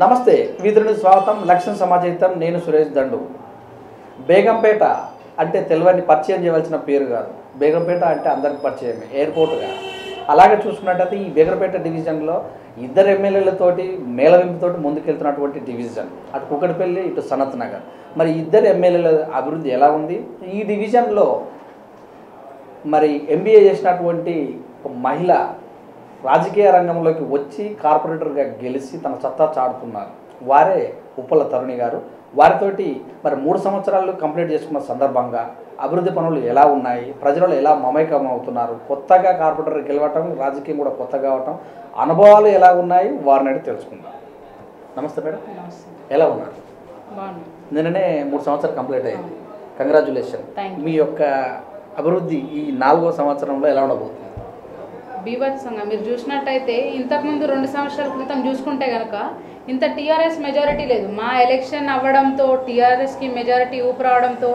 నమస్తే వీధుని స్వాగతం లక్ష్యం సమాజహితం నేను సురేష్ దండు. బేగంపేట అంటే తెలియని పరిచయం చేయవలసిన పేరు కాదు. బేగంపేట అంటే అందరికి పరిచయమే, ఎయిర్పోర్ట్గా. అలాగే చూసుకున్నట్టయితే ఈ బేగంపేట డివిజన్లో ఇద్దరు ఎమ్మెల్యేలతోటి మేళవింపుతోటి ముందుకెళ్తున్నటువంటి డివిజన్. అటు కుకట్పల్లి, ఇటు సనత్ నగర్. మరి ఇద్దరు ఎమ్మెల్యేల అభివృద్ధి ఎలా ఉంది? ఈ డివిజన్లో మరి ఎంబీఏ చేసినటువంటి మహిళ రాజకీయ రంగంలోకి వచ్చి కార్పొరేటర్గా గెలిచి తన సత్తా చాటుతున్నారు. వారే ఉప్పల తరుణి గారు. వారితోటి మరి 3 సంవత్సరాలు కంప్లీట్ చేసుకున్న సందర్భంగా అభివృద్ధి పనులు ఎలా ఉన్నాయి, ప్రజలు ఎలా మమైకం అవుతున్నారు, కొత్తగా కార్పొరేటర్ గెలవటం, రాజకీయం కూడా కొత్తగా అవటం, అనుభవాలు ఎలా ఉన్నాయి వారిని అడిగి తెలుసుకుందాం. నమస్తే మేడం, ఎలా ఉన్నారు? నిన్ననే 3 సంవత్సరాలు కంప్లీట్ అయింది. కంగ్రాచులేషన్. మీ యొక్క అభివృద్ధి ఈ 4వ సంవత్సరంలో ఎలా ఉండబోతుంది? బీభత్సంగా మీరు చూసినట్టయితే ఇంతకుముందు 2 సంవత్సరాల క్రితం చూసుకుంటే కనుక ఇంత టీఆర్ఎస్ మెజారిటీ లేదు. మా ఎలక్షన్ అవ్వడంతో టీఆర్ఎస్కి మెజారిటీ ఊపిరావడంతో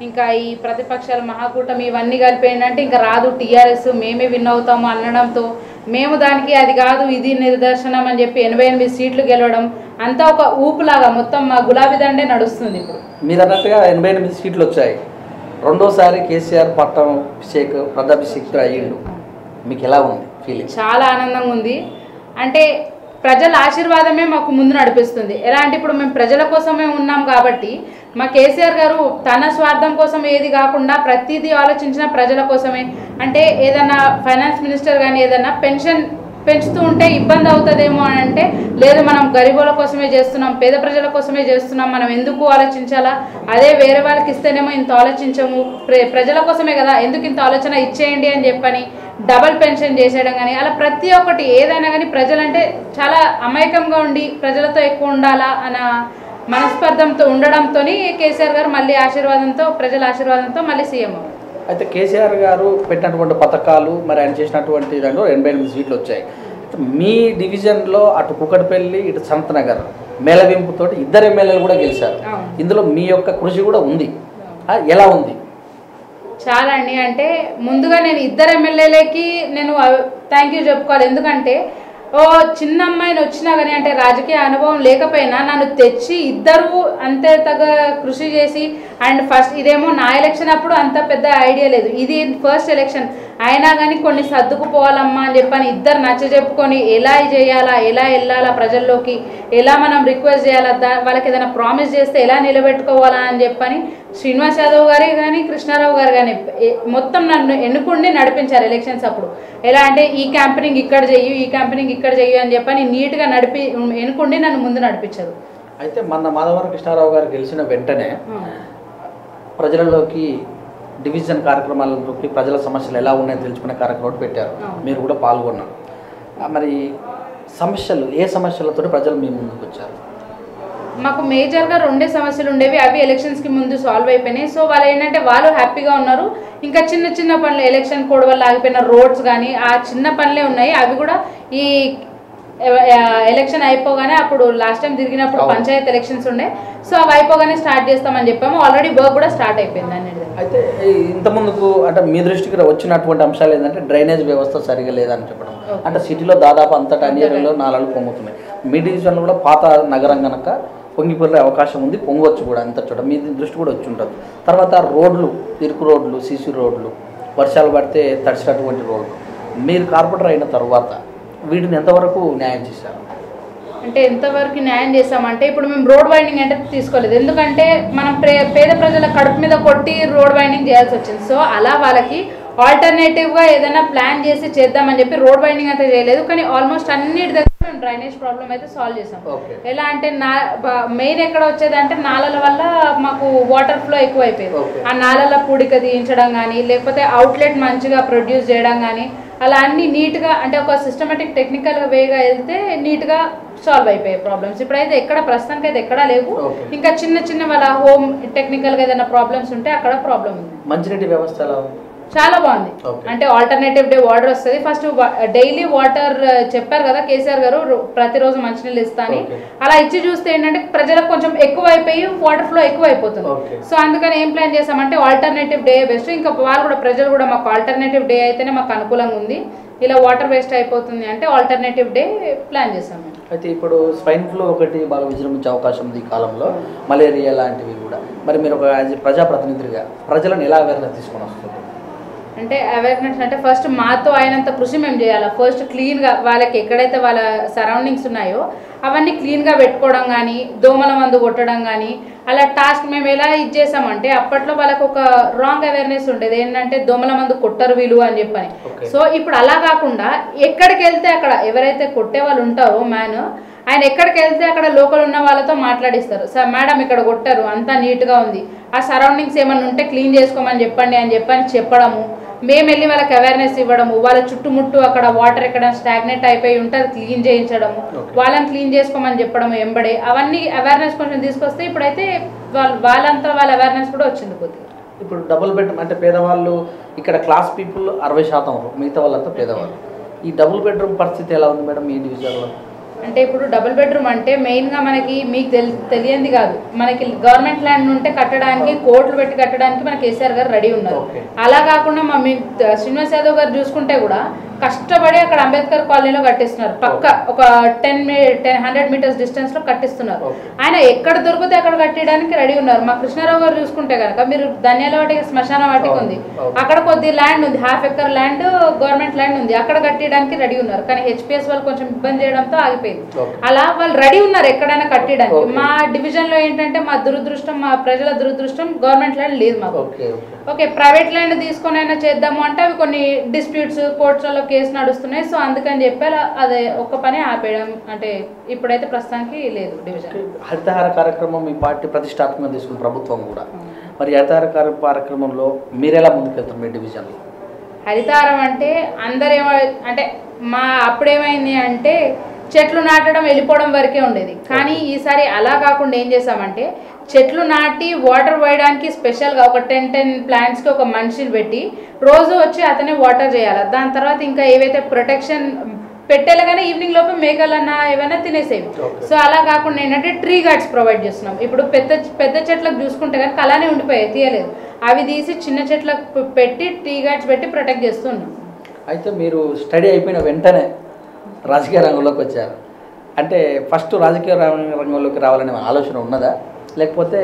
ఇంకా ఈ ప్రతిపక్షాలు మహాకూటమి ఇవన్నీ కలిపి ఏంటంటే ఇంకా రాదు టీఆర్ఎస్, మేమే విన్ అవుతాము అనడంతో మేము దానికి అది కాదు ఇది నిదర్శనం అని చెప్పి 88 సీట్లు గెలవడం అంతా ఒక ఊపులాగా మొత్తం మా గులాబీ దండే నడుస్తుంది. ఇప్పుడు మీరు అన్నట్టుగా 88 సీట్లు వచ్చాయి. రెండోసారి కేసీఆర్ పట్టాభిషేక్ అయ్యిండు. మీకు ఎలా ఉంది ఫీలింగ్? చాలా ఆనందంగా ఉంది. అంటే ప్రజల ఆశీర్వాదమే మాకు ముందు నడిపిస్తుంది. ఎలా అంటే ఇప్పుడు మేము ప్రజల కోసమే ఉన్నాం కాబట్టి మా కేసీఆర్ గారు తన స్వార్థం కోసం ఏది కాకుండా ప్రతిదీ ఆలోచించిన ప్రజల కోసమే. అంటే ఏదన్నా ఫైనాన్స్ మినిస్టర్ కానీ ఏదన్నా పెన్షన్ పెంచుతూ ఉంటే ఇబ్బంది అవుతుందేమో అని అంటే లేదు, మనం గరీబుల కోసమే చేస్తున్నాం, పేద ప్రజల కోసమే చేస్తున్నాం, మనం ఎందుకు ఆలోచించాలా, అదే వేరే వాళ్ళకి ఇస్తేనేమో ఇంత ఆలోచించము, ప్రజల కోసమే కదా ఎందుకు ఇంత ఆలోచన ఇచ్చేయండి అని చెప్పని డబల్ పెన్షన్ చేసేయడం కానీ అలా ప్రతి ఒక్కటి ఏదైనా కానీ ప్రజలంటే చాలా అమాయకంగా ఉండి ప్రజలతో ఎక్కువ ఉండాలా అన్న మనస్పర్ధంతో ఉండడంతో కేసీఆర్ గారు మళ్ళీ ఆశీర్వాదంతో ప్రజల ఆశీర్వాదంతో మళ్ళీ సీఎం అవ్వాలి. అయితే కేసీఆర్ గారు పెట్టినటువంటి పథకాలు మరి ఆయన చేసినటువంటి దాంట్లో 88 సీట్లు వచ్చాయి. మీ డివిజన్లో అటు కుకట్పల్లి, ఇటు సనత్ నగర్ మేళవింపుతో ఇద్దరు ఎమ్మెల్యేలు కూడా గెలిచారు. ఇందులో మీ యొక్క కృషి కూడా ఉంది. ఎలా ఉంది? చాలా అండి. అంటే ముందుగా నేను ఇద్దరు ఎమ్మెల్యేలకి నేను థ్యాంక్ యూ చెప్పుకోవాలి. ఎందుకంటే చిన్న అమ్మాయిని వచ్చినా కానీ అంటే రాజకీయ అనుభవం లేకపోయినా నన్ను తెచ్చి ఇద్దరు అంతే తగ్గ కృషి చేసి అండ్ ఫస్ట్ ఇదేమో నా ఎలక్షన్ అప్పుడు అంత పెద్ద ఐడియా లేదు, ఇది ఫస్ట్ ఎలక్షన్ అయినా కానీ కొన్ని సర్దుకుపోవాలమ్మా అని చెప్పని ఇద్దరు నచ్చ చెప్పుకొని ఎలా చేయాలా, ఎలా వెళ్ళాలా ప్రజల్లోకి, ఎలా మనం రిక్వెస్ట్ చేయాలా, వాళ్ళకి ఏదైనా ప్రామిస్ చేస్తే ఎలా నిలబెట్టుకోవాలా అని చెప్పని శ్రీనివాస్ యాదవ్ గారే కానీ కృష్ణారావు గారు కానీ మొత్తం నన్ను ఎన్నుకుండి నడిపించారు ఎలక్షన్స్ అప్పుడు. ఎలా అంటే ఈ క్యాంపెయినింగ్ ఇక్కడ చెయ్యి, ఈ క్యాంపెయినింగ్ ఇక్కడ చెయ్యి అని చెప్పని నీట్గా ఎన్నుకుండి నన్ను ముందు నడిపించారు. అయితే మన మాధవరం కృష్ణారావు గారు గెలిచిన వెంటనే ప్రజలలోకి డివిజన్ కార్యక్రమాలలోకి ప్రజల సమస్యలు ఎలా ఉన్నాయని తెలుసుకునే కార్యక్రమం పెట్టారు. మీరు కూడా పాల్గొన్నారు. మరి సమస్యలు ఏ సమస్యలతో ప్రజలు మీ ముందుకు వచ్చారు? మాకు మేజర్గా 2 సమస్యలు ఉండేవి. అవి ఎలక్షన్స్కి ముందు సాల్వ్ అయిపోయినాయి. సో వాళ్ళు ఏంటంటే వాళ్ళు హ్యాపీగా ఉన్నారు. ఇంకా చిన్న చిన్న పనులు ఎలక్షన్ కోడ్ వల్ల ఆగిపోయిన రోడ్స్ కానీ ఆ చిన్న పనులే ఉన్నాయి. అవి కూడా ఈ ఎలక్షన్ అయిపోగానే అప్పుడు లాస్ట్ టైం తిరిగినప్పుడు పంచాయత్ ఎలక్షన్స్ ఉండే, సో అవి అయిపోగానే స్టార్ట్ చేస్తామని చెప్పాము. ఆల్రెడీ వర్క్ కూడా స్టార్ట్ అయిపోయింది అనేది. అయితే ఇంతకుముందుకు అంటే మీ దృష్టికి వచ్చినటువంటి అంశాలు ఏంటంటే డ్రైనేజ్ వ్యవస్థ సరిగా లేదని చెప్పడం. అంటే సిటీలో దాదాపు అంతటా అన్ని ఏరియాలో నాలాలు పొంగుతున్నాయి. మీ డివిజన్లో కూడా పాత నగరం కనుక పొంగిపోయే అవకాశం ఉంది, పొంగవచ్చు కూడా అంత చోట. మీ దృష్టి కూడా వచ్చి ఉంటుంది. తర్వాత రోడ్లు, ఇరుకు రోడ్లు, సీసీ రోడ్లు, వర్షాలు పడితే తడిచినటువంటి రోడ్లు, మీరు కార్పొరేటర్ అయిన తర్వాత వీటిని ఎంతవరకు న్యాయం చేశారు? అంటే ఎంతవరకు న్యాయం చేస్తామంటే ఇప్పుడు మేము రోడ్ వైండింగ్ అంటే తీసుకోలేదు. ఎందుకంటే మనం పేద ప్రజల కడుపు మీద కొట్టి రోడ్ వైండింగ్ చేయాల్సి వచ్చింది. సో అలా వాళ్ళకి ఆల్టర్నేటివ్గా ఏదైనా ప్లాన్ చేసి చేద్దామని చెప్పి రోడ్ వైండింగ్ అయితే చేయలేదు. కానీ ఆల్మోస్ట్ అన్నిటి దగ్గర మేము డ్రైనేజ్ ప్రాబ్లం అయితే సాల్వ్ చేసాం. ఎలా అంటే మెయిన్ ఎక్కడ వచ్చేది అంటే నాలల వల్ల మాకు వాటర్ ఫ్లో ఎక్కువ అయిపోయింది. ఆ నాలల పూడిక తీయించడం కానీ లేకపోతే అవుట్లెట్ మంచిగా ప్రొడ్యూస్ చేయడం కానీ అలా అన్ని నీట్గా అంటే ఒక సిస్టమేటిక్ టెక్నికల్ వేగా వెళ్తే నీట్గా సాల్వ్ అయిపోయాయి ప్రాబ్లమ్స్. ఇప్పుడైతే ఎక్కడ ప్రస్తుతానికి అయితే ఎక్కడా లేవు. ఇంకా చిన్న చిన్న వాళ్ళ హోమ్ టెక్నికల్గా ఏదైనా ప్రాబ్లమ్స్ ఉంటే అక్కడ ప్రాబ్లం ఉంది. మంచినీటి వ్యవస్థ చాలా బాగుంది. అంటే ఆల్టర్నేటివ్ డే వాటర్ వస్తుంది. ఫస్ట్ డైలీ వాటర్ చెప్పారు కదా కేసీఆర్ గారు, ప్రతిరోజు మంచినీళ్ళు ఇస్తా అని. అలా ఇచ్చి చూస్తే ఏంటంటే ప్రజలకు కొంచెం ఎక్కువ అయిపోయి వాటర్ ఫ్లో ఎక్కువ అయిపోతుంది. సో అందుకని ఏం ప్లాన్ చేసామంటే ఆల్టర్నేటివ్ డే బెస్ట్. ఇంకా వాళ్ళు కూడా ప్రజలు కూడా మాకు ఆల్టర్నేటివ్ డే అయితేనే మాకు అనుకూలంగా ఉంది, ఇలా వాటర్ వేస్ట్ అయిపోతుంది అంటే ఆల్టర్నేటివ్ డే ప్లాన్ చేసాము. అయితే ఇప్పుడు స్వైన్ ఫ్లూ ఒకటి బాగా విజృంభించే అవకాశం ఉంది ఈ కాలంలో, మలేరియా లాంటివి కూడా. మరి మీరు ఒక ప్రజాప్రతినిధిగా ప్రజలను ఎలా అవేర్నెస్ తీసుకొని వస్తుంది? అంటే అవేర్నెస్ అంటే ఫస్ట్ మాతో అయినంత కృషి మేము చేయాలి. ఫస్ట్ క్లీన్గా వాళ్ళకి ఎక్కడైతే వాళ్ళ సరౌండింగ్స్ ఉన్నాయో అవన్నీ క్లీన్గా పెట్టుకోవడం కానీ, దోమల మందు కొట్టడం కానీ, అలా టాస్క్ మేము ఎలా ఇది చేసామంటే అప్పట్లో వాళ్ళకు ఒక రాంగ్ అవేర్నెస్ ఉండేది ఏంటంటే దోమల మందు కొట్టరు వీలు అని చెప్పని. సో ఇప్పుడు అలా కాకుండా ఎక్కడికి వెళ్తే అక్కడ ఎవరైతే కొట్టే వాళ్ళు ఉంటారో ఆయన ఎక్కడికి వెళ్తే అక్కడ లోకల్ ఉన్న వాళ్ళతో మాట్లాడిస్తారు. సార్ మేడం ఇక్కడ కొట్టారు, అంతా నీట్గా ఉంది, ఆ సరౌండింగ్స్ ఏమన్నా ఉంటే క్లీన్ చేసుకోమని చెప్పండి అని చెప్పడము, మేము వెళ్ళి వాళ్ళకి అవేర్నెస్ ఇవ్వడము, వాళ్ళ చుట్టుముట్టు అక్కడ వాటర్ ఎక్కడ స్టాగ్నెట్ అయిపోయి ఉంటే అది క్లీన్ చేయించడము, వాళ్ళని క్లీన్ చేసుకోమని చెప్పడము ఎంబడే, అవన్నీ అవేర్నెస్ కొంచెం తీసుకొస్తే ఇప్పుడైతే వాళ్ళ అవేర్నెస్ కూడా వచ్చింది కొద్దిగా. ఇప్పుడు డబుల్ బెడ్రూమ్ అంటే పేదవాళ్ళు ఇక్కడ క్లాస్ పీపుల్ 60%, మిగతా వాళ్ళంతా పేదవాళ్ళు. ఈ డబుల్ బెడ్రూమ్ పరిస్థితి ఎలా ఉంది మేడం మీ డివిజన్లో? అంటే ఇప్పుడు డబుల్ బెడ్రూమ్ అంటే మెయిన్గా మనకి మీకు తెలియంది కాదు, మనకి గవర్నమెంట్ ల్యాండ్ ఉంటే కట్టడానికి కోట్లు పెట్టి కట్టడానికి మన కేసీఆర్ గారు రెడీ ఉన్నారు. అలా కాకుండా మా శ్రీనివాస్ యాదవ్ గారు చూసుకుంటే కూడా కష్టపడి అక్కడ అంబేద్కర్ కాలనీలో కట్టిస్తున్నారు, పక్క ఒక 100 మీటర్స్ డిస్టెన్స్ లో కట్టిస్తున్నారు. ఆయన ఎక్కడ దొరికితే అక్కడ కట్టడానికి రెడీ ఉన్నారు. మా కృష్ణారావు గారు చూసుకుంటే కనుక మీరు ధన్యాల వాటికి శ్మశాన వాటికి ఉంది, అక్కడ కొద్ది ల్యాండ్ ఉంది, 1/2 ఎకర్ ల్యాండ్ గవర్నమెంట్ ల్యాండ్ ఉంది, అక్కడ కట్టడానికి రెడీ ఉన్నారు. కానీ హెచ్పిఎస్ వాళ్ళు కొంచెం ఇబ్బంది చేయడంతో ఆగిపోయింది. అలా వాళ్ళు రెడీ ఉన్నారు ఎక్కడైనా కట్టడానికి. మా డివిజన్ లో ఏంటంటే మా దురదృష్టం, మా ప్రజల దురదృష్టం, గవర్నమెంట్ ల్యాండ్ లేదు మాకు. ఓకే ప్రైవేట్ ల్యాండ్ తీసుకొని అయినా చేద్దాము అంటే అవి కొన్ని డిస్ప్యూట్స్ కోర్టులలో కేసు నడుస్తున్నాయి. సో అందుకని చెప్పి అదే ఒక్క పని ఆపేయడం, అంటే ఇప్పుడైతే ప్రస్తుతానికి లేదు డివిజన్. హరితహార కార్యక్రమం మీ పార్టీ ప్రతిష్టాత్మకంగా తీసుకున్న ప్రభుత్వం కూడా, మరి హరితహార కార్యక్రమంలో మీరు ఎలా ముందుకెళ్తారు మీ డివిజన్లో? హరితహారం అంటే అందరేమో అంటే అప్పుడేమైంది అంటే చెట్లు నాటడం వెళ్ళిపోవడం వరకే ఉండేది. కానీ ఈసారి అలా కాకుండా ఏం చేసామంటే చెట్లు నాటి వాటర్ పోయడానికి స్పెషల్గా ఒక 10 ప్లాంట్స్కి ఒక మనిషిని పెట్టి రోజు వచ్చి అతనే వాటర్ చేయాలి. దాని తర్వాత ఇంకా ఏవైతే ప్రొటెక్షన్ పెట్టేలా కానీ ఈవినింగ్ లోపు మేకలన్నా ఏమైనా తినేసేవి. సో అలా కాకుండా ఏంటంటే ట్రీ గార్డ్స్ ప్రొవైడ్ చేస్తున్నాం. ఇప్పుడు పెద్ద చెట్లకు చూసుకుంటే కనుక అలానే ఉండిపోయాయి, తీయలేదు. అవి తీసి చిన్న చెట్లకు పెట్టి ట్రీ గార్డ్స్ పెట్టి ప్రొటెక్ట్ చేస్తున్నాం. అయితే మీరు స్టడీ అయిపోయిన వెంటనే రాజకీయ రంగంలోకి వచ్చారు అంటే ఫస్ట్ రాజకీయ రంగంలోకి రావాలనే ఆలోచన ఉన్నదా, లేకపోతే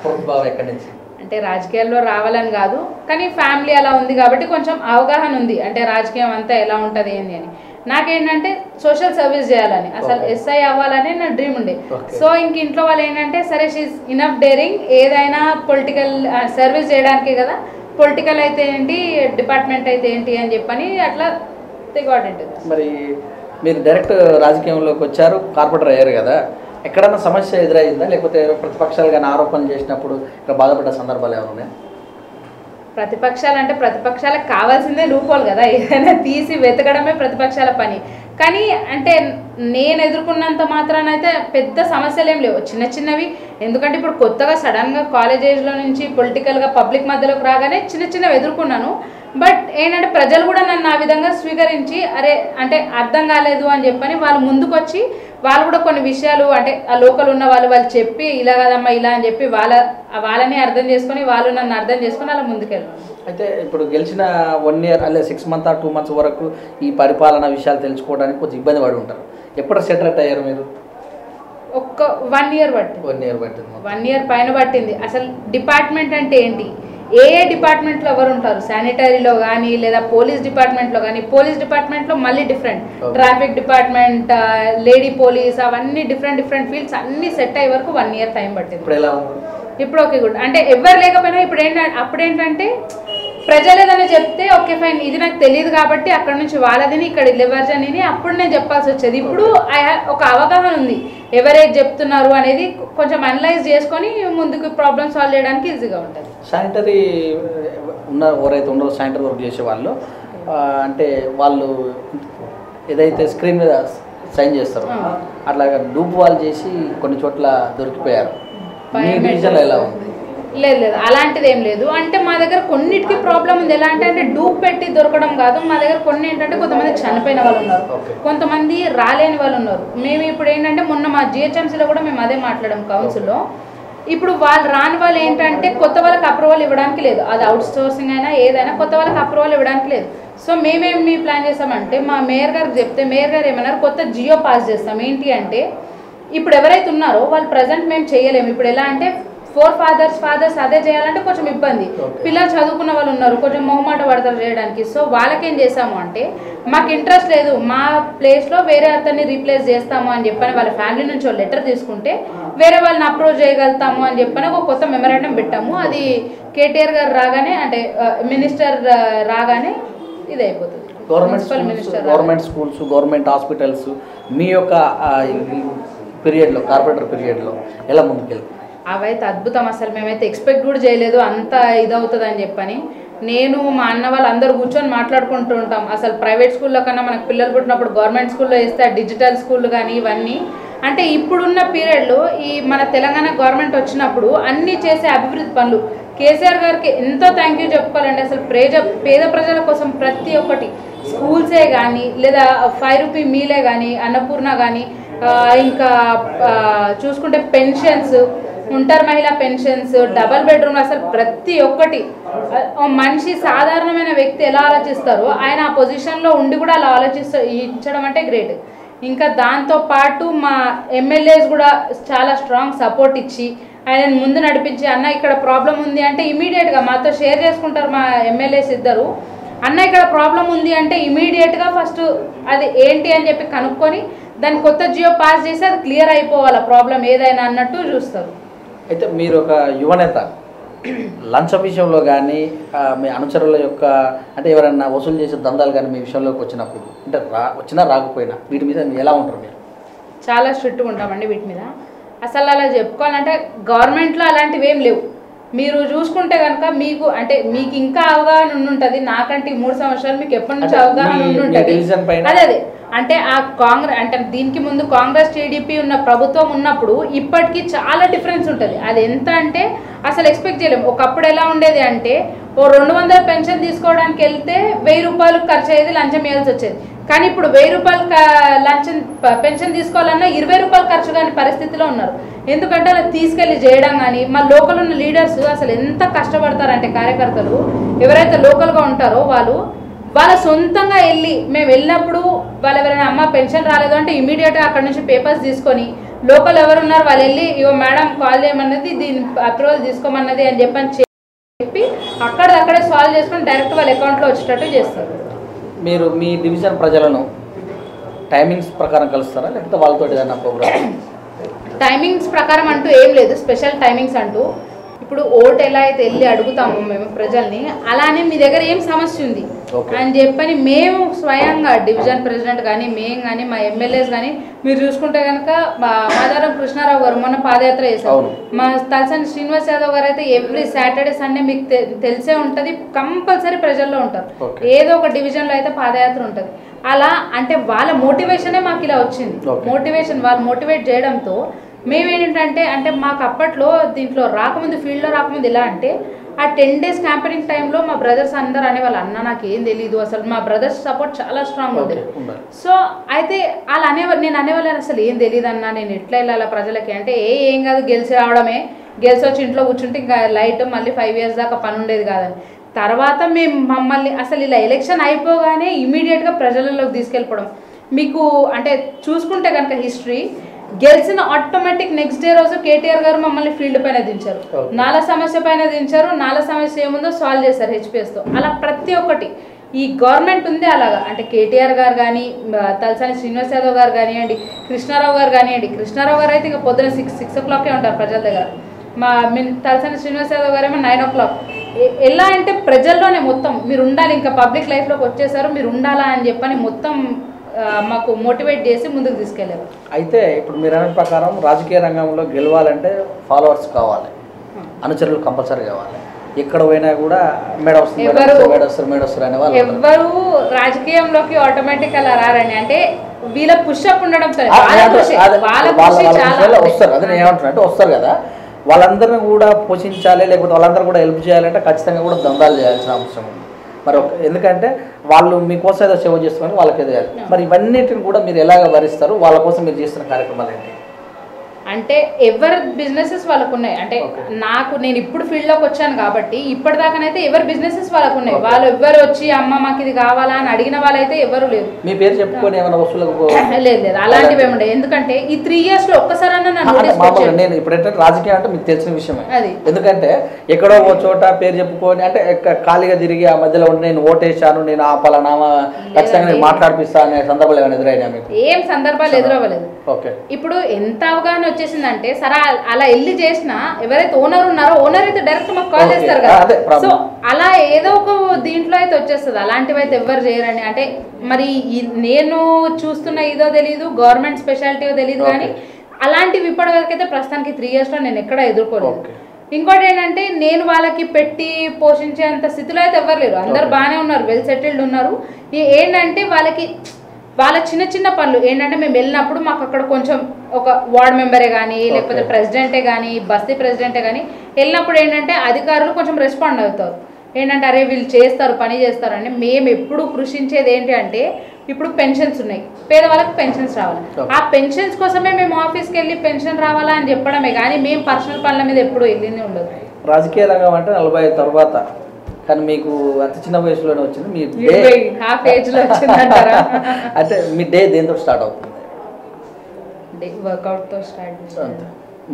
ప్రోద్భావం ఎక్కడి నుంచి? అంటే రాజకీయాల్లో రావాలని కాదు, కానీ ఫ్యామిలీ అలా ఉంది కాబట్టి కొంచెం అవగాహన ఉంది, అంటే రాజకీయం అంతా ఎలా ఉంటుంది ఏంది అని. నాకేంటంటే సోషల్ సర్వీస్ చేయాలని, అసలు ఎస్ఐ అవ్వాలని నా డ్రీమ్ ఉండే. సో ఇంక ఇంట్లో వాళ్ళు ఏంటంటే సరే షీఈ్ ఇనఫ్ డేరింగ్, ఏదైనా పొలిటికల్ సర్వీస్ చేయడానికే కదా, పొలిటికల్ అయితే ఏంటి డిపార్ట్మెంట్ అయితే ఏంటి అని చెప్పని అట్లా తెగవాడంటే. మరి మీరు డైరెక్ట్ రాజకీయంలోకి వచ్చారు, కార్పొరేటర్ అయ్యారు కదా, ఎక్కడన్నా సమస్య ఎదురైందా, లేకపోతే ప్రతిపక్షాలు కానీ ఆరోపణలు చేసినప్పుడు ఇక్కడ బాధపడ్డ సందర్భాలు ఏమైనా ఉన్నాయా? ప్రతిపక్షాలు అంటే ప్రతిపక్షాలకు కావాల్సిందే లూపోలు కదా, ఏదైనా తీసి వెతకడమే ప్రతిపక్షాల పని. కానీ అంటే నేను ఎదుర్కొన్నంత మాత్రాన అయితే పెద్ద సమస్యలు ఏం లేవు, చిన్న చిన్నవి. ఎందుకంటే ఇప్పుడు కొత్తగా సడన్గా కాలేజ్ ఏజ్లో నుంచి పొలిటికల్గా పబ్లిక్ మధ్యలోకి రాగానే చిన్నవి ఎదుర్కొన్నాను. బట్ ఏంటంటే ప్రజలు కూడా నన్ను ఆ విధంగా స్వీకరించి అరే అంటే అర్థం కాలేదు అని చెప్పని వాళ్ళు ముందుకు వచ్చి వాళ్ళు కూడా కొన్ని విషయాలు అంటే ఆ లోకల్ ఉన్న వాళ్ళు చెప్పి ఇలా కదమ్మా ఇలా అని చెప్పి వాళ్ళని అర్థం చేసుకొని వాళ్ళు నన్ను అర్థం చేసుకొని అలా ముందుకెళ్ళాను. అయితే ఇప్పుడు గెలిచిన 1 ఇయర్ అలా 6 మంత్స్ 2 మంత్స్ వరకు ఈ పరిపాలన విషయాలు తెలుసుకోవడానికి కొంచెం ఇబ్బంది పడి ఉంటారు. ఎప్పుడు సెటిల్ అయ్యారు మీరు? ఒక్క 1 ఇయర్ పట్టింది. 1 ఇయర్ పట్టింది. 1 ఇయర్ పైన పట్టింది. అసలు డిపార్ట్మెంట్ అంటే ఏంటి, ఏ డిపార్ట్మెంట్లో ఎవరు ఉంటారు, శానిటరీలో కానీ లేదా పోలీస్ డిపార్ట్మెంట్లో కానీ, పోలీస్ డిపార్ట్మెంట్లో మళ్ళీ different, traffic department, lady police, అవన్నీ డిఫరెంట్ ఫీల్డ్స్ అన్నీ సెట్ అయ్యే వరకు 1 ఇయర్ టైం పట్టింది. ఇప్పుడు ఓకే గుడ్ అంటే ఎవరు లేకపోయినా ఇప్పుడు అప్పుడేంటంటే ప్రజలు ఏదైనా చెప్తే ఓకే ఫైన్, ఇది నాకు తెలియదు కాబట్టి అక్కడ నుంచి వాళ్ళదిని ఇక్కడ లివర్జని అప్పుడు నేను చెప్పాల్సి వచ్చేది. ఇప్పుడు ఒక అవగాహన ఉంది ఎవరైతే చెప్తున్నారు అనేది, కొంచెం అనలైజ్ చేసుకొని ముందుకు ప్రాబ్లమ్ సాల్వ్ చేయడానికి ఈజీగా ఉంటుంది. శానిటరీ ఎవరైతే ఉన్నారో శానిటరీ వర్క్ చేసే వాళ్ళు అంటే వాళ్ళు ఏదైతే స్క్రీన్ మీద సైన్ చేస్తారు అట్లాగా డూప్ వాళ్ళు చేసి కొన్ని చోట్ల దొరికిపోయారు. ఎలా ఉంది? లేదు అలాంటిది ఏం లేదు. అంటే మా దగ్గర కొన్నిటికి ప్రాబ్లం ఉంది. ఎలా అంటే డూప్ పెట్టి దొరకడం కాదు, మా దగ్గర కొన్ని ఏంటంటే కొంతమంది చనిపోయిన వాళ్ళు ఉన్నారు, కొంతమంది రాలేని వాళ్ళు ఉన్నారు. మేము ఇప్పుడు ఏంటంటే మొన్న మా జిహెచ్ఎంసీలో కూడా మేము అదే మాట్లాడాం కౌన్సిల్లో. ఇప్పుడు వాళ్ళు రాని వాళ్ళు ఏంటంటే కొత్త వాళ్ళకి అప్రూవల్ ఇవ్వడానికి లేదు, అది అవుట్ సోర్సింగ్ అయినా ఏదైనా కొత్త వాళ్ళకి అప్రూవల్ ఇవ్వడానికి లేదు. సో మేమేమి ప్లాన్ చేస్తామంటే మా మేయర్ గారికి చెప్తే మేయర్ గారు ఏమన్నారు కొత్త జియో పాస్ చేస్తాం. ఏంటి అంటే ఇప్పుడు ఎవరైతే ఉన్నారో వాళ్ళు ప్రజెంట్ మేము చేయలేము. ఇప్పుడు ఎలా అంటే ఫాదర్స్ అదే చేయాలంటే కొంచెం ఇబ్బంది. పిల్లలు చదువుకున్న వాళ్ళు ఉన్నారు, కొంచెం మొహమాట పడతారు చేయడానికి. సో వాళ్ళకేం చేసాము అంటే మాకు ఇంట్రెస్ట్ లేదు, మా ప్లేస్లో వేరే అతన్ని రీప్లేస్ చేస్తాము అని చెప్పని వాళ్ళ ఫ్యామిలీ నుంచి ఒక లెటర్ తీసుకుంటే వేరే వాళ్ళని అప్రోచ్ చేయగలుగుతాము అని చెప్పని ఒక కొత్త మెమరాండం పెట్టాము. అది కేటీఆర్ గారు రాగానే అంటే మినిస్టర్ రాగానే ఇది అయిపోతుంది. గవర్నమెంట్ స్కూల్స్, గవర్నమెంట్ హాస్పిటల్స్ మీ యొక్క పీరియడ్లో, కార్పొరేటర్ పీరియడ్లో ఎలా ముందుకెళ్తారు? అవైతే అద్భుతం. అసలు మేమైతే ఎక్స్పెక్ట్ కూడా చేయలేదు అంత ఇదవుతుంది అని చెప్పని. నేను మా అన్న వాళ్ళు అందరూ కూర్చొని మాట్లాడుకుంటూ ఉంటాం. అసలు ప్రైవేట్ స్కూల్లో కన్నా మనకు పిల్లలు పుట్టినప్పుడు గవర్నమెంట్ స్కూల్లో వేస్తే డిజిటల్ స్కూల్ కానీ ఇవన్నీ అంటే ఇప్పుడున్న పీరియడ్లో ఈ మన తెలంగాణ గవర్నమెంట్ వచ్చినప్పుడు అన్నీ చేసే అభివృద్ధి పనులు కేసీఆర్ గారికి ఎంతో థ్యాంక్ యూ చెప్పుకోవాలండి. అసలు పేద ప్రజల కోసం ప్రతి ఒక్కటి స్కూల్సే కానీ లేదా 5 రూపీ మీలే కానీ అన్నపూర్ణ కానీ ఇంకా చూసుకుంటే పెన్షన్స్, ఒంటరి మహిళా పెన్షన్స్, డబల్ బెడ్రూమ్, అసలు ప్రతి ఒక్కటి మనిషి సాధారణమైన వ్యక్తి ఎలా ఆలోచిస్తారో ఆయన ఆ పొజిషన్లో ఉండి కూడా అలా ఇచ్చడం అంటే గ్రేట్. ఇంకా దాంతోపాటు మా ఎమ్మెల్యేస్ కూడా చాలా స్ట్రాంగ్ సపోర్ట్ ఇచ్చి ఆయనను ముందు నడిపించి అన్న ఇక్కడ ప్రాబ్లం ఉంది అంటే ఇమీడియట్గా మాతో షేర్ చేసుకుంటారు మా ఎమ్మెల్యేస్ ఇద్దరు. అన్న ఇక్కడ ప్రాబ్లం ఉంది అంటే ఇమీడియట్గా ఫస్ట్ అది ఏంటి అని చెప్పి కనుక్కొని దాన్ని కొత్త జియో పాస్ చేసి అది క్లియర్ అయిపోవాలి ప్రాబ్లం ఏదైనా అన్నట్టు చూస్తారు. అయితే మీరు ఒక యువనేత, లంచం విషయంలో కానీ మీ అనుచరుల యొక్క అంటే ఎవరైనా వసూలు చేసే దందాలు కానీ మీ విషయంలోకి వచ్చినప్పుడు అంటే వచ్చినా రాకపోయినా వీటి మీద ఎలా ఉంటారు మీరు? చాలా స్ట్రిక్ట్గా ఉంటామండి వీటి మీద. అసలు అలా చెప్పుకోవాలంటే గవర్నమెంట్లో అలాంటివి ఏం లేవు. మీరు చూసుకుంటే కనుక మీకు అంటే మీకు ఇంకా అవగాహన ఉంటుంది, నాకంటే 3 సంవత్సరాలు మీకు ఎప్పటి నుంచి అవగాహన ఉంటుంది. అదే అంటే ఆ కాంగ్రెస్ అంటే దీనికి ముందు కాంగ్రెస్ టీడీపీ ఉన్న ప్రభుత్వం ఉన్నప్పుడు ఇప్పటికీ చాలా డిఫరెన్స్ ఉంటుంది. అది ఎంత అంటే అసలు ఎక్స్పెక్ట్ చేయలేము. ఒకప్పుడు ఎలా ఉండేది అంటే ఓ 200 పెన్షన్ తీసుకోవడానికి వెళ్తే 1000 రూపాయలు ఖర్చు అయ్యేది, లంచం వేయాల్సి వచ్చేది. కానీ ఇప్పుడు 1000 రూపాయలు లంచం పెన్షన్ తీసుకోవాలన్నా 20 రూపాయలు ఖర్చు కాని పరిస్థితిలో ఉన్నారు. ఎందుకంటే అలా తీసుకెళ్ళి చేయడం కానీ మా లోకల్ ఉన్న లీడర్స్ అసలు ఎంత కష్టపడతారంటే కార్యకర్తలు ఎవరైతే లోకల్గా ఉంటారో వాళ్ళ సొంతంగా వెళ్ళి మేము వెళ్ళినప్పుడు వాళ్ళు ఎవరైనా అమ్మ పెన్షన్ రాలేదు అంటే ఇమీడియట్గా అక్కడ నుంచి పేపర్స్ తీసుకొని లోకల్ ఎవరున్నారు వాళ్ళు వెళ్ళి ఇవో మేడం కాల్ చేయమన్నది, దీని అప్రూవల్ తీసుకోమన్నది అని చెప్పి అక్కడే సాల్వ్ చేసుకొని డైరెక్ట్ వాళ్ళ అకౌంట్లో వచ్చేటట్టు చేస్తారు. మీరు మీ డివిజన్ ప్రజలను టైమింగ్స్ ప్రకారం కలుస్తారా లేకపోతే వాళ్ళతో ఏదైనా ప్రోగ్రామ్? టైమింగ్స్ ప్రకారం అంటూ ఏం లేదు, స్పెషల్ టైమింగ్స్ అంటూ. ఇప్పుడు ఓటు ఎలా అయితే వెళ్ళి అడుగుతాము మేము ప్రజల్ని, అలానే మీ దగ్గర ఏం సమస్య ఉంది అని చెప్పని మేము స్వయంగా డివిజన్ ప్రెసిడెంట్ కానీ మేము కానీ మా ఎమ్మెల్యేస్ కానీ మీరు చూసుకుంటే కనుక మాదారం కృష్ణారావు గారు మొన్న పాదయాత్ర చేశారు. మా తలసాని శ్రీనివాస్ యాదవ్ గారు అయితే ఎవ్రీ సాటర్డే సండే మీకు తెలిసే ఉంటుంది, కంపల్సరీ ప్రజల్లో ఉంటారు. ఏదో ఒక డివిజన్లో అయితే పాదయాత్ర ఉంటుంది. అలా అంటే వాళ్ళ మోటివేషనే మాకు ఇలా వచ్చింది. వాళ్ళు మోటివేట్ చేయడంతో మేమేంటంటే అంటే మాకు అప్పట్లో దీంట్లో రాకముందు ఫీల్డ్లో రాకముందు ఎలా అంటే ఆ 10 days క్యాంపెయినింగ్ టైంలో మా బ్రదర్స్ అందరూ అనేవాళ్ళు అన్న నాకు ఏం తెలీదు, అసలు మా బ్రదర్స్ సపోర్ట్ చాలా స్ట్రాంగ్ ఉండేది. సో అయితే వాళ్ళు నేను అనేవాళ్ళని అసలు ఏం తెలియదు అన్న నేను ఎట్లా వెళ్ళాలా ప్రజలకి అంటే ఏం కాదు గెలిచి రావడమే, గెలిచి వచ్చి ఇంట్లో కూర్చుంటే ఇంకా లైట్ మళ్ళీ 5 years దాకా పని ఉండేది కాదని. తర్వాత మేము మమ్మల్ని అసలు ఇలా ఎలక్షన్ అయిపోగానే ఇమీడియట్గా ప్రజలలోకి తీసుకెళ్ళిపోవడం. మీకు అంటే చూసుకుంటే కనుక హిస్టరీ గెలిచిన ఆటోమేటిక్ నెక్స్ట్ డే రోజు కేటీఆర్ గారు మమ్మల్ని ఫీల్డ్ పైన దించారు, నాల సమస్య పైన దించారు, నాల సమస్య ఏముందో సాల్వ్ చేశారు హెచ్పిఎస్తో. అలా ప్రతి ఒక్కటి ఈ గవర్నమెంట్ ఉంది అలాగా. అంటే కేటీఆర్ గారు కానీ తలసాని శ్రీనివాస్ యాదవ్ గారు కానివ్వండి, కృష్ణారావు గారు కానివ్వండి. కృష్ణారావు గారు అయితే ఇక పొద్దున 6 o'clock ఉంటారు ప్రజల దగ్గర. తలసాని శ్రీనివాస్ యాదవ్ గారు ఏమో 9 o'clock. ఎలా అంటే ప్రజల్లోనే మొత్తం మీరు ఉండాలి, ఇంకా పబ్లిక్ లైఫ్లోకి వచ్చేసారు మీరు ఉండాలా అని చెప్పని మొత్తం మాకు మోటివేట్ చేసి ముందుకు తీసుకెళ్ళారు. అయితే ఇప్పుడు మీరు అనే ప్రకారం రాజకీయ రంగంలో గెలవాలంటే ఫాలోవర్స్ కావాలి, అనుచరులు కంపల్సరీ కావాలి. ఎక్కడ పోయినా కూడా మేడం అనే వాళ్ళు ఎవరు రాజకీయంలోకి ఆటోమేటిక్ అలా రారండి. అంటే వీళ్ళ పుషప్ ఉండడం వస్తారు. అదే ఏమంటున్నా అంటే వస్తారు కదా, వాళ్ళందరినీ కూడా పోషించాలి లేకపోతే వాళ్ళందరూ కూడా హెల్ప్ చేయాలంటే ఖచ్చితంగా కూడా దందాలు చేయాల్సిన అవసరం ఉంది. మరి ఎందుకంటే వాళ్ళు మీకోసం ఏదో సేవ చేస్తున్నారు, వాళ్ళకి ఏదో చేయాలి. మరి ఇవన్నిటిని కూడా మీరు ఎలాగ భరిస్తారు? వాళ్ళ కోసం మీరు చేస్తున్న కార్యక్రమాలు ఏంటి? అంటే ఎవరి బిజినెసెస్ వాళ్ళకు ఉన్నాయి. అంటే నేను ఇప్పుడు ఫీల్డ్లోకి వచ్చాను కాబట్టి ఇప్పటిదాకానైతే ఎవరి బిజినెసెస్ వాళ్ళకు ఉన్నాయి. వాళ్ళు ఎవరు వచ్చి అమ్మ మాకు ఇది కావాలా అని అడిగిన వాళ్ళైతే ఎవరు లేరు. మీ పేరు చెప్పుకొని ఏమైనా వస్తువులకు లేదు అలాంటివి ఏముండే. ఎందుకంటే ఈ 3 years లో ఒక్కసారన్నా నేను ఇప్పుడంటే రాజకీయం అంటే మీకు తెలిసిన విషయమే. ఎందుకంటే ఎక్కడో ఓ చోట పేరు చెప్పుకొని అంటే ఖాళీగా తిరిగి ఆ మధ్యలో ఉండి నేను ఓటేశాను, నేను ఆ పలానా ఖచ్చితంగా నేను మాట్లాడిపిస్తా అనే సందర్భాలు ఏమైనా ఎదురైనా మీకు? ఏం సందర్భాలు ఎదురవ్వలేదు. ఓకే, ఇప్పుడు ఎంత అవగాహన వచ్చేసిందంటే సరే అలా వెళ్ళి చేసినా ఎవరైతే ఓనర్ ఉన్నారో ఓనర్ అయితే డైరెక్ట్ మాకు కాల్ చేస్తారు కదా. సో అలా ఏదో ఒక దీంట్లో అయితే వచ్చేస్తుంది. అలాంటివి అయితే ఎవరు చేయరండి. అంటే మరి నేను చూస్తున్న ఇదో తెలియదు, గవర్నమెంట్ స్పెషాలిటీయో తెలియదు, కానీ అలాంటివి ఇప్పటి వరకు అయితే ప్రస్తుతానికి 3 years లో నేను ఎక్కడ ఎదుర్కోలేదు. ఇంకోటి ఏంటంటే నేను వాళ్ళకి పెట్టి పోషించేంత స్థితిలో అయితే ఎవరు లేరు. అందరు బాగానే ఉన్నారు, వెల్ సెటిల్డ్ ఉన్నారు. ఏంటంటే వాళ్ళ చిన్న చిన్న పనులు ఏంటంటే మేము వెళ్ళినప్పుడు మాకు అక్కడ కొంచెం ఒక వార్డ్ మెంబరే కానీ లేకపోతే ప్రెసిడెంటే కానీ బస్తీ ప్రెసిడెంటే కానీ వెళ్ళినప్పుడు ఏంటంటే అధికారులు కొంచెం రెస్పాండ్ అవుతారు. ఏంటంటే అరే వీళ్ళు చేస్తారు, పని చేస్తారు అని. మేము ఎప్పుడు కృషించేది ఏంటి అంటే ఇప్పుడు పెన్షన్స్ ఉన్నాయి, పేదవాళ్ళకి పెన్షన్స్ రావాలి. ఆ పెన్షన్స్ కోసమే మేము ఆఫీస్కి వెళ్ళి పెన్షన్ రావాలా అని చెప్పడమే కానీ మేము పర్సనల్ పనుల మీద ఎప్పుడు వెళ్ళింది ఉండదు. రాజకీయ రంగం అంటే 40 తర్వాత, కానీ మీకు అంత చిన్న వయసులోనే వచ్చింది. మీ హాఫ్ ఏజ్లో వచ్చిందంటారా? అంటే మీ డే దేంతో స్టార్ట్ అవుతుంది? వర్కౌట్తో స్టార్ట్.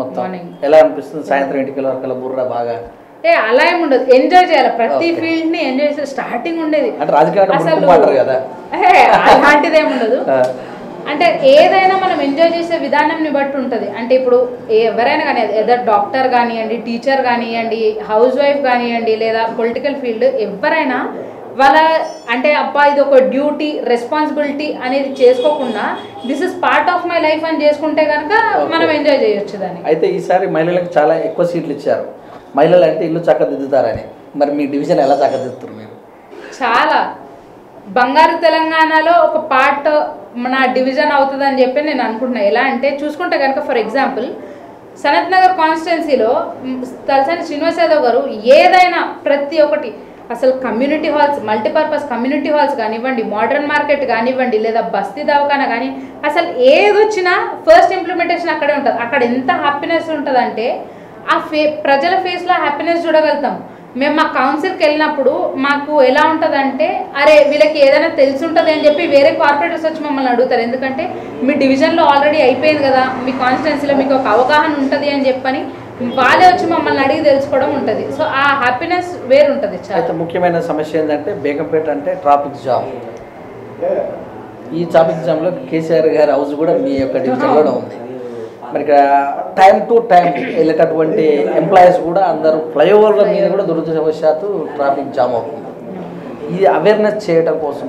మొత్తం ఎలా అనిపిస్తుంది? సాయంత్రం 8 వరకు బుర్ర బాగా అలా ఏమి ఉండదు, ఎంజాయ్ చేయాలి. ప్రతి ఫీల్డ్ ని ఎంజాయ్ చేస్తే స్టార్టింగ్ ఉండేది అసలు అలాంటిది ఏమి ఉండదు. అంటే ఏదైనా మనం ఎంజాయ్ చేసే విధానంని బట్టి ఉంటుంది. అంటే ఇప్పుడు ఎవరైనా కానీ ఏదైనా డాక్టర్ కానివ్వండి, టీచర్ కానివ్వండి, హౌస్ వైఫ్ కానివ్వండి, లేదా పొలిటికల్ ఫీల్డ్ ఎవరైనా వాళ్ళ అంటే అబ్బా ఇది ఒక డ్యూటీ రెస్పాన్సిబిలిటీ అనేది చేసుకోకుండా this is part of my life అని చేసుకుంటే కనుక మనం ఎంజాయ్ చేయొచ్చు దాన్ని. అయితే ఈసారి మహిళలకు చాలా ఎక్కువ సీట్లు ఇచ్చారు. మహిళలు అంటే ఇల్లు చక్కదిద్దుతారని, మరి మీ డివిజన్ ఎలా చక్కదిద్దుతారు మీరు? చాలా బంగారు తెలంగాణలో ఒక పార్ట్ మన డివిజన్ అవుతుందని చెప్పి నేను అనుకుంటున్నా. ఎలా అంటే చూసుకుంటే కనుక ఫర్ ఎగ్జాంపుల్ సనత్ నగర్ కాన్స్టిట్యున్సీలో తలసాని శ్రీనివాస్ యాదవ్ గారు ఏదైనా ప్రతి ఒక్కటి అసలు community halls, multipurpose community halls కానివ్వండి, మోడర్న్ మార్కెట్ కానివ్వండి, లేదా బస్తీ దవాఖానా కానీ అసలు ఏదొచ్చినా ఫస్ట్ ఇంప్లిమెంటేషన్ అక్కడే ఉంటుంది. అక్కడ ఎంత హ్యాపీనెస్ ఉంటుందంటే ఆ ప్రజల ఫేస్లో హ్యాపీనెస్ చూడగలుగుతాం. మేము మా కౌన్సిల్కి వెళ్ళినప్పుడు మాకు ఎలా ఉంటుందంటే అరే వీళ్ళకి ఏదైనా తెలిసి ఉంటుంది అని చెప్పి వేరే కార్పొరేటర్స్ వచ్చి మమ్మల్ని అడుగుతారు. ఎందుకంటే మీ డివిజన్లో ఆల్రెడీ అయిపోయింది కదా, మీ కాన్స్టిట్యున్సీలో మీకు ఒక అవగాహన ఉంటుంది అని చెప్పని వాళ్ళే వచ్చి మమ్మల్ని అడిగి తెలుసుకోవడం ఉంటుంది. సో ఆ హ్యాపీనెస్ వేరు ఉంటుంది. అయితే ముఖ్యమైన సమస్య ఏంటంటే బేగంపేట అంటే ట్రాఫిక్ జామ్. ఈ ట్రాఫిక్ జామ్లో కేసీఆర్ గారి హౌస్ కూడా మీ యొక్క డివిజన్లోనే ఉంది. మరి ఇక్కడ టైం టు టైం వెళ్ళేటటువంటి ఎంప్లాయీస్ కూడా అందరూ ఫ్లైఓవర్ల మీద కూడా దురదృష్టవశాత్తు ట్రాఫిక్ జామ్ అవుతుంది. ఇది అవేర్నెస్ చేయడం కోసం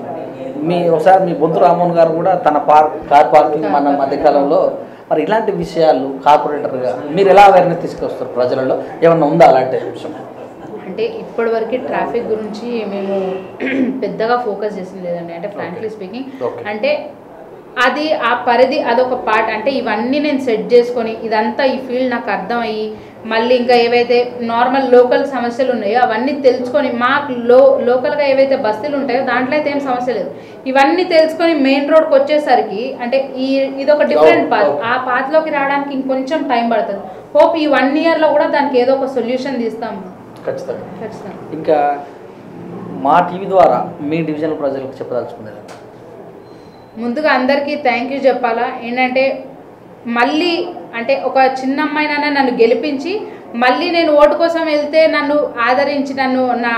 ఒకసారి మీ బొంతు రామ్మోహన్ గారు కూడా తన కార్ పార్కింగ్ మన మధ్యకాలంలో మరి ఇలాంటి విషయాలు కార్పొరేటర్గా మీరు ఎలా అవేర్నెస్ తీసుకొస్తారు ప్రజలలో? ఏమన్నా ఉందా అలాంటి విషయం? అంటే ఇప్పటి వరకు ట్రాఫిక్ గురించి మేము పెద్దగా ఫోకస్ చేసింది లేదండి. అంటే ఫ్రాంక్లీ స్పీకింగ్ అంటే అది ఆ పరిధి అదొక పార్ట్. అంటే ఇవన్నీ నేను సెట్ చేసుకొని ఇదంతా ఈ ఫీల్డ్ నాకు అర్థమయ్యి మళ్ళీ ఇంకా ఏవైతే నార్మల్ లోకల్ సమస్యలు ఉన్నాయో అవన్నీ తెలుసుకొని మాకు లోకల్గా ఏవైతే బస్తీలు ఉంటాయో దాంట్లో అయితే ఏం సమస్య లేదు. ఇవన్నీ తెలుసుకొని మెయిన్ రోడ్కి వచ్చేసరికి అంటే ఇదొక డిఫరెంట్ పాత్. ఆ పాత్లోకి రావడానికి ఇంకొంచెం టైం పడుతుంది. హోప్ ఈ 1 yearలో కూడా దానికి ఏదో ఒక సొల్యూషన్ తీస్తాము ఖచ్చితంగా. ఇంకా మా టీవీ ద్వారా మీ డివిజన్ ప్రజలకు చెప్పదలుచుకునేది ముందుగా అందరికీ థ్యాంక్ యూ చెప్పాలా. ఏంటంటే మళ్ళీ అంటే ఒక చిన్న అమ్మాయినైనా నన్ను గెలిపించి మళ్ళీ నేను ఓటు కోసం వెళ్తే నన్ను ఆదరించి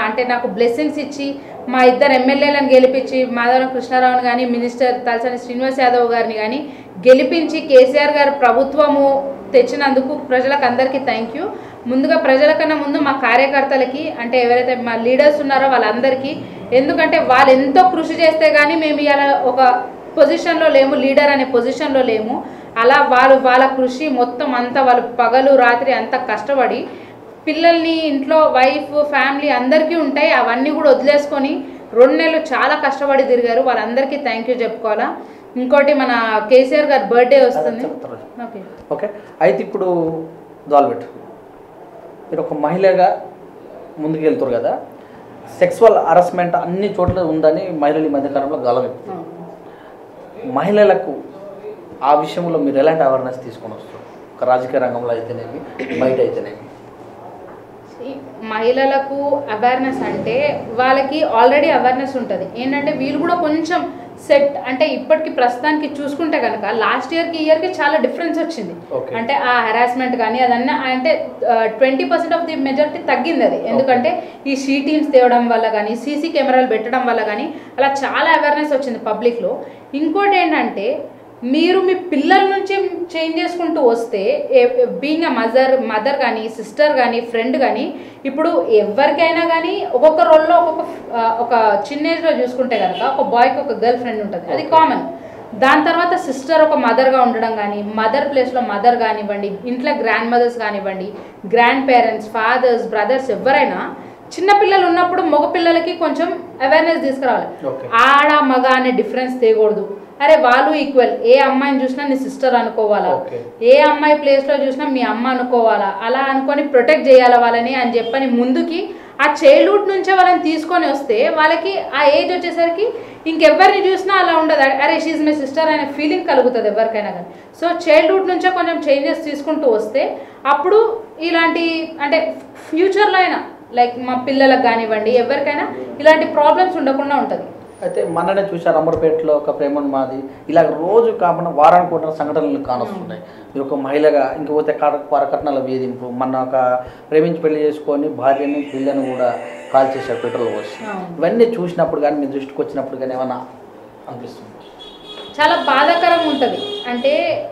అంటే నాకు బ్లెస్సింగ్స్ ఇచ్చి మా 2 ఎమ్మెల్యేలను గెలిపించి మాధవరం కృష్ణారావుని కానీ మినిస్టర్ తలసాని శ్రీనివాస్ యాదవ్ గారిని కానీ గెలిపించి కేసీఆర్ గారు ప్రభుత్వము తెచ్చినందుకు ప్రజలకు అందరికీ థ్యాంక్ యూ. ముందుగా ప్రజల కన్నా ముందు మా కార్యకర్తలకి అంటే ఎవరైతే మా లీడర్స్ ఉన్నారో వాళ్ళందరికీ, ఎందుకంటే వాళ్ళు ఎంతో కృషి చేస్తే కానీ మేము ఇలా ఒక పొజిషన్లో లేము, లీడర్ అనే పొజిషన్లో లేము. అలా వాళ్ళ కృషి మొత్తం అంతా వాళ్ళు పగలు రాత్రి అంతా కష్టపడి పిల్లల్ని ఇంట్లో వైఫ్ ఫ్యామిలీ అందరికీ ఉంటాయి అవన్నీ కూడా వదిలేసుకొని 2 నెలలు చాలా కష్టపడి తిరిగారు. వాళ్ళందరికీ థ్యాంక్ యూ చెప్పుకోవాలా. ఇంకోటి మన కేసీఆర్ గారి బర్త్డే వస్తుంది. ఓకే, అయితే ఇప్పుడు దాల్బెట్ మీరు ఒక మహిళగా ముందుకు వెళ్తారు కదా, సెక్సువల్ హరాస్మెంట్ అన్ని చోట్ల ఉందని మహిళలు ఈ మధ్యకాలంలో గలవెత్తుతారు. మహిళలకు ఆ విషయంలో మీరు ఎలాంటి అవేర్నెస్ తీసుకొని వస్తారు? రాజకీయ రంగంలో అయితేనేమి బయట అయితేనేమి? మహిళలకు అవేర్నెస్ అంటే వాళ్ళకి ఆల్రెడీ అవేర్నెస్ ఉంటుంది. ఏంటంటే వీళ్ళు కూడా కొంచెం సెట్ అంటే ఇప్పటికి ప్రస్తుతానికి చూసుకుంటే కనుక లాస్ట్ ఇయర్కి ఈ ఇయర్కి చాలా డిఫరెన్స్ వచ్చింది. అంటే ఆ హెరాస్మెంట్ కానీ అదన్నా అంటే 20% ఆఫ్ ది మెజారిటీ తగ్గింది అది. ఎందుకంటే ఈ షీ టీమ్స్ తేవడం వల్ల కానీ సీసీ కెమెరాలు పెట్టడం వల్ల కానీ అలా చాలా అవేర్నెస్ వచ్చింది పబ్లిక్లో. ఇంకోటి ఏంటంటే మీరు మీ పిల్లల నుంచి చేంజ్ చేసుకుంటూ వస్తే బీయింగ్ అ మదర్ కానీ సిస్టర్ కానీ ఫ్రెండ్ కానీ ఇప్పుడు ఎవరికైనా కానీ ఒక్కొక్క రోల్లో ఒక చిన్న ఏజ్లో చూసుకుంటే కనుక ఒక బాయ్కి ఒక గర్ల్ ఫ్రెండ్ ఉంటుంది, అది కామన్. దాని తర్వాత సిస్టర్ ఒక మదర్గా ఉండడం కానీ మదర్ ప్లేస్లో మదర్ కానివ్వండి, ఇంట్లో గ్రాండ్ మదర్స్ కానివ్వండి, గ్రాండ్ పేరెంట్స్, ఫాదర్స్, బ్రదర్స్ ఎవరైనా చిన్నపిల్లలు ఉన్నప్పుడు మగపిల్లలకి కొంచెం అవేర్నెస్ తీసుకురావాలి. ఆడ మగ అనే డిఫరెన్స్ తేయకూడదు. అరే వాళ్ళు ఈక్వల్, ఏ అమ్మాయిని చూసినా నీ సిస్టర్ అనుకోవాలా, ఏ అమ్మాయి ప్లేస్లో చూసినా మీ అమ్మ అనుకోవాలా, అలా అనుకొని ప్రొటెక్ట్ చేయాలి వాళ్ళని అని చెప్పని ముందుకి ఆ చైల్డ్హుడ్ నుంచే వాళ్ళని తీసుకొని వస్తే వాళ్ళకి ఆ ఏజ్ వచ్చేసరికి ఇంకెవరిని చూసినా అలా ఉండదు. అరే షీజ్ మై సిస్టర్ అనే ఫీలింగ్ కలుగుతుంది ఎవరికైనా కానీ. సో చైల్డ్హుడ్ నుంచే కొంచెం చేంజెస్ తీసుకుంటూ వస్తే అప్పుడు ఇలాంటి అంటే ఫ్యూచర్లో అయినా లైక్ మా పిల్లలకు కానివ్వండి ఎవరికైనా ఇలాంటి ప్రాబ్లమ్స్ ఉండకుండా ఉంటుంది. అయితే మొన్ననే చూశారు అమర్పేటలో ఒక ప్రేమను మాది ఇలా రోజు కాకుండా వారానికి కూడా సంఘటనలు కానొస్తున్నాయి. మీరు ఒక మహిళగా ఇంకపోతే వరకట్నాల వేధింపు, మొన్న ఒక ప్రేమించి పెళ్లి చేసుకొని భార్యని పిల్లని కూడా కాల్ చేశారు పెట్రోల్ పోసి. ఇవన్నీ చూసినప్పుడు కానీ మీ దృష్టికి వచ్చినప్పుడు కానీ ఏమన్నా అనిపిస్తుంది? చాలా బాధాకరంగా ఉంటుంది. అంటే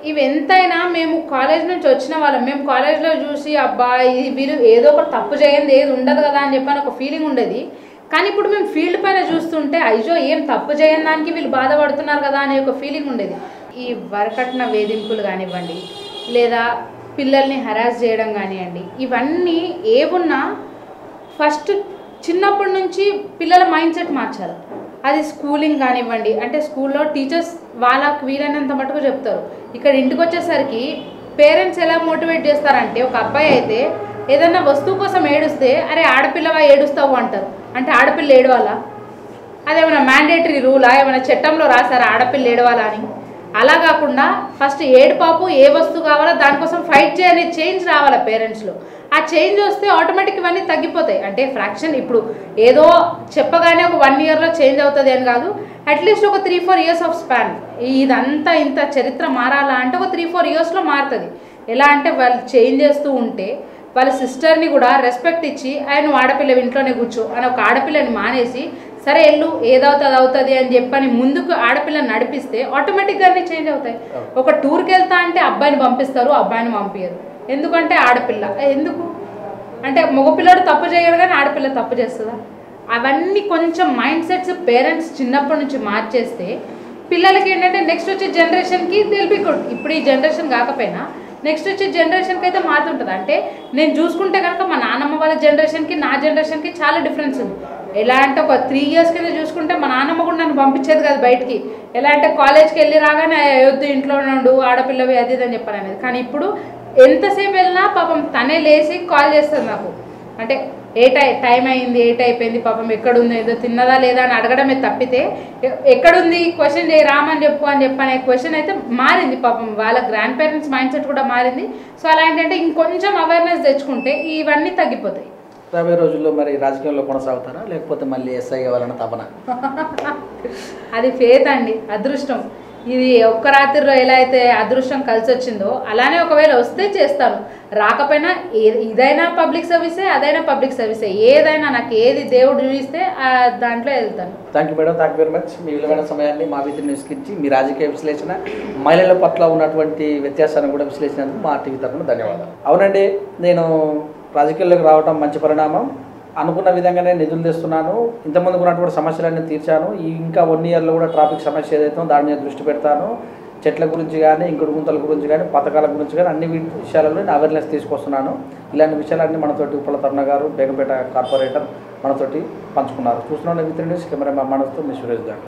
ఇవి ఎంతైనా మేము కాలేజ్ నుంచి వచ్చిన వాళ్ళం, మేము కాలేజ్లో చూసి అబ్బాయి వీళ్ళు ఏదో ఒకటి తప్పు చేయండి ఏది ఉండదు కదా అని చెప్పని ఒక ఫీలింగ్ ఉండేది. కానీ ఇప్పుడు మేము ఫీల్డ్ పైన చూస్తుంటే అయ్యో ఏం తప్పు చేయని దానికి వీళ్ళు బాధపడుతున్నారు కదా అనే ఒక ఫీలింగ్ ఉండేది. ఈ వరకట్న వేధింపులు కానివ్వండి లేదా పిల్లల్ని హరాస్ చేయడం కానివ్వండి, ఇవన్నీ ఏమున్నా ఫస్ట్ చిన్నప్పటి నుంచి పిల్లల మైండ్ సెట్ మార్చాలి. అది స్కూలింగ్ కానివ్వండి, అంటే స్కూల్లో టీచర్స్ వాళ్ళకి వీలైనంత మటుకు చెప్తారు. ఇక్కడ ఇంటికి వచ్చేసరికి పేరెంట్స్ ఎలా మోటివేట్ చేస్తారంటే ఒక అబ్బాయి అయితే ఏదన్నా వస్తువు కోసం ఏడుస్తే అరే ఆడపిల్లవా ఏడుస్తావు అంటారు. అంటే ఆడపిల్ల ఏడవాలా? అదేమైనా మ్యాండేటరీ రూలా, ఏమైనా చట్టంలో రాసారా ఆడపిల్ల ఏడవాలా అని? అలా కాకుండా ఫస్ట్ ఏడుపాపు ఏ వస్తువు కావాలో దానికోసం ఫైట్ చేయనే చేంజ్ రావాలా పేరెంట్స్లో. ఆ చేంజ్ వస్తే ఆటోమేటిక్ ఇవన్నీ తగ్గిపోతాయి. అంటే ఫ్రాక్షన్ ఇప్పుడు ఏదో చెప్పగానే ఒక 1 ఇయర్లో చేంజ్ అవుతుంది అని కాదు, అట్లీస్ట్ ఒక 3-4 ఇయర్స్ ఆఫ్ స్పాన్. ఇదంతా ఇంత చరిత్ర మారాలా అంటే ఒక 3-4 ఇయర్స్లో మారుతుంది. ఎలా అంటే వాళ్ళు చేంజ్ చేస్తూ ఉంటే వాళ్ళ సిస్టర్ని కూడా రెస్పెక్ట్ ఇచ్చి ఆయన ఆడపిల్ల ఇంట్లోనే కూర్చో అని ఒక ఆడపిల్లని మానేసి సరే ఎల్లు ఏదవుతుంది అవుతుంది అని చెప్పని ముందుకు ఆడపిల్లని నడిపిస్తే ఆటోమేటిక్గా అన్నీ చేంజ్ అవుతాయి. ఒక టూర్కి వెళ్తా అంటే అబ్బాయిని పంపిస్తారు, అబ్బాయిని పంపించరు. ఎందుకంటే ఆడపిల్ల ఎందుకు అంటే మగపిల్లడు తప్పు చేయడు కానీ ఆడపిల్ల తప్పు చేస్తుందా? అవన్నీ కొంచెం మైండ్ సెట్స్ పేరెంట్స్ చిన్నప్పటి నుంచి మార్చేస్తే పిల్లలకి ఏంటంటే నెక్స్ట్ వచ్చే జనరేషన్కి తెలిపి ఇప్పుడు ఈ జనరేషన్ కాకపోయినా నెక్స్ట్ వచ్చే జనరేషన్కి అయితే మారుతుంటుంది. అంటే నేను చూసుకుంటే కనుక మా నాన్నమ్మ వాళ్ళ జనరేషన్కి నా జనరేషన్కి చాలా డిఫరెన్స్ ఉంది. ఎలా అంటే ఒక 3 ఇయర్స్ కింద చూసుకుంటే మా నాన్నమ్మ కూడా నన్ను పంపించేది కదా బయటికి. ఎలా అంటే కాలేజ్కి వెళ్ళి రాగానే అయ్యొద్దు ఇంట్లోనే ఉండు ఆడపిల్లవి అది ఇది అని చెప్పాను అనేది. కానీ ఇప్పుడు ఎంతసేపు వెళ్ళినా పాపం తనే లేచి కాల్ చేస్తుంది నాకు. అంటే టైం అయింది, అయిపోయింది, పాపం ఎక్కడుంది, ఏదో తిన్నదా లేదా అని అడగడమే తప్పితే ఎక్కడుంది క్వశ్చన్ చేయి రామని చెప్పు అని చెప్పనే క్వశ్చన్ అయితే మారింది. పాపం వాళ్ళ గ్రాండ్ పేరెంట్స్ మైండ్ సెట్ కూడా మారింది. సో అలా ఏంటంటే ఇంకొంచెం అవేర్నెస్ తెచ్చుకుంటే ఇవన్నీ తగ్గిపోతాయి. రాబోయే రోజుల్లో మరి రాజకీయంలో కొనసాగుతారా లేకపోతే మళ్ళీ ఎస్ఐ అవ్వాలన్న తపన? అది ఫేత్ అండి, అదృష్టం. ఇది ఒక్క రాత్రిలో ఎలా అయితే అదృష్టం కలిసి వచ్చిందో అలానే ఒకవేళ వస్తే చేస్తాను, రాకపోయినా ఇదైనా పబ్లిక్ సర్వీసే అదైనా పబ్లిక్ సర్వీసే, ఏదైనా నాకు ఏది దేవుడు చూపిస్తే దాంట్లో వెళ్తాను. Thank you madam, thank you very much. మీ విలువైన సమయాన్ని మా వీధి న్యూస్కి ఇచ్చి మీ రాజకీయ విశ్లేషణ మహిళల పట్ల ఉన్నటువంటి వ్యత్యాసాన్ని కూడా విశ్లేషించినందుకు మా టీవీ తరఫున ధన్యవాదాలు. అవునండి, నేను రాజకీయాల్లోకి రావడం మంచి పరిణామం. అనుకున్న విధంగానే నిధులు తెస్తున్నాను, ఇంతమందికి ఉన్నటువంటి సమస్యలన్నీ తీర్చాను. ఇంకా 1 ఇయర్లో కూడా ట్రాఫిక్ సమస్య ఏదైతే దాని మీద దృష్టి పెడతాను. చెట్ల గురించి కానీ ఇంకుడు గుంతల గురించి కానీ పథకాల గురించి కానీ అన్ని విషయాలలో నేను అవేర్నెస్ తీసుకొస్తున్నాను. ఇలాంటి విషయాలన్నీ మనతోటి ఉప్పల తరుణ గారు బేగంపేట కార్పొరేటర్ మనతోటి పంచుకున్నారు. చూస్తున్నాను విత్ న్యూస్ కెమెరా మనతో మీ సురేష్ గారు.